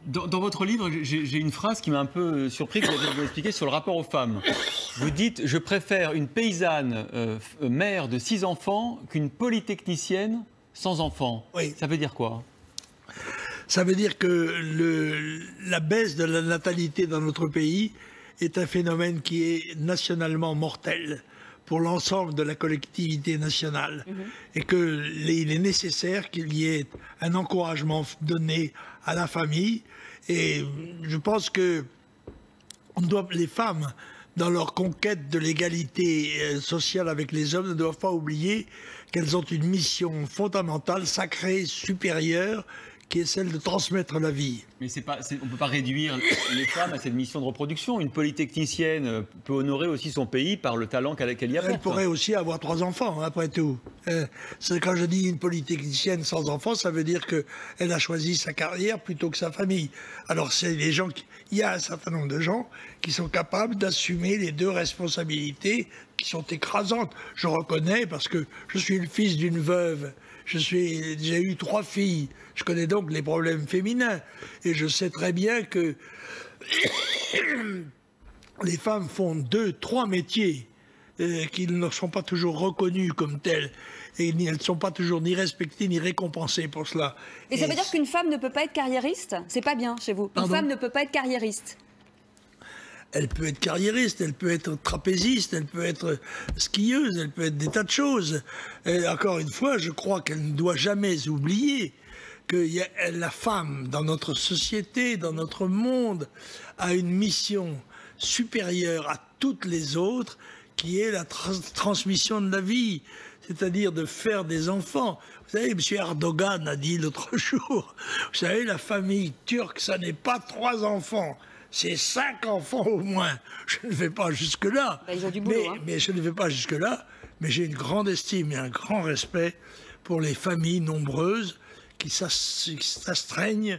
Dans votre livre, j'ai une phrase qui m'a un peu surpris, que vous avez expliqué sur le rapport aux femmes. Vous dites « Je préfère une paysanne mère de 6 enfants qu'une polytechnicienne sans enfants ». Oui. Ça veut dire quoi? Ça veut dire que la baisse de la natalité dans notre pays est un phénomène qui est nationalement mortel pour l'ensemble de la collectivité nationale. Et qu'il est nécessaire qu'il y ait un encouragement donné à la famille. Et je pense que les femmes, dans leur conquête de l'égalité sociale avec les hommes, ne doivent pas oublier qu'elles ont une mission fondamentale, sacrée, supérieure, qui est celle de transmettre la vie. Mais on ne peut pas réduire les femmes à cette mission de reproduction. Une polytechnicienne peut honorer aussi son pays par le talent qu'elle y apporte. Elle pourrait aussi avoir 3 enfants, après tout. Quand je dis une polytechnicienne sans enfants, ça veut dire qu'elle a choisi sa carrière plutôt que sa famille. Alors, il y a un certain nombre de gens qui sont capables d'assumer les 2 responsabilités qui sont écrasantes. Je reconnais, parce que je suis le fils d'une veuve. J'ai eu 3 filles. Je connais donc les problèmes féminins. Et je sais très bien que les femmes font 2, 3 métiers qui ne sont pas toujours reconnus comme tels. Et elles ne sont pas toujours ni respectées ni récompensées pour cela. Et ça veut dire qu'une femme ne peut pas être carriériste? C'est pas bien chez vous. Une femme ne peut pas être carriériste? Elle peut être carriériste, elle peut être trapéziste, elle peut être skieuse, elle peut être des tas de choses. Et encore une fois, je crois qu'elle ne doit jamais oublier que la femme, dans notre société, dans notre monde, a une mission supérieure à toutes les autres, qui est la transmission de la vie, c'est-à-dire de faire des enfants. Vous savez, M. Erdogan a dit l'autre jour, vous savez, la famille turque, ça n'est pas 3 enfants. C'est 5 enfants au moins. Je ne vais pas jusque-là. Ils ont du boulot, mais je ne vais pas jusque-là. Mais j'ai une grande estime et un grand respect pour les familles nombreuses qui s'astreignent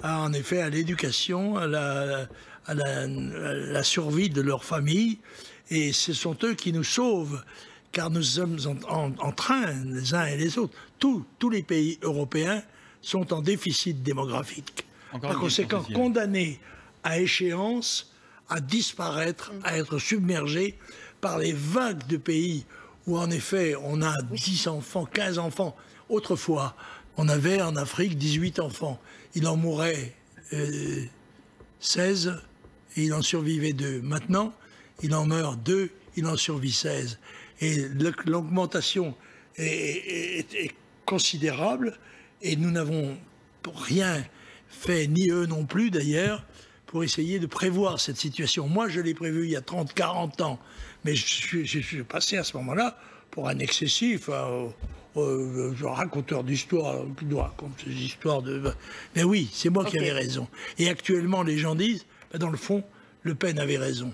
en effet à l'éducation, à la survie de leur famille. Et ce sont eux qui nous sauvent, car nous sommes en train, les uns et les autres, tous les pays européens sont en déficit démographique. Par conséquent, condamnés à échéance, à disparaître, à être submergés par les vagues de pays où en effet on a 10 enfants, 15 enfants. Autrefois, on avait en Afrique 18 enfants. Il en mourait 16 et il en survivait 2. Maintenant, il en meurt 2, il en survit 16. Et l'augmentation est considérable et nous n'avons rien fait, ni eux non plus d'ailleurs, pour essayer de prévoir cette situation. Moi, je l'ai prévu il y a 30, 40 ans, mais je suis passé à ce moment-là pour un excessif, raconteur d'histoire, qui doit raconter des histoires de... Mais oui, c'est moi qui avais raison. Et actuellement, les gens disent, dans le fond, Le Pen avait raison.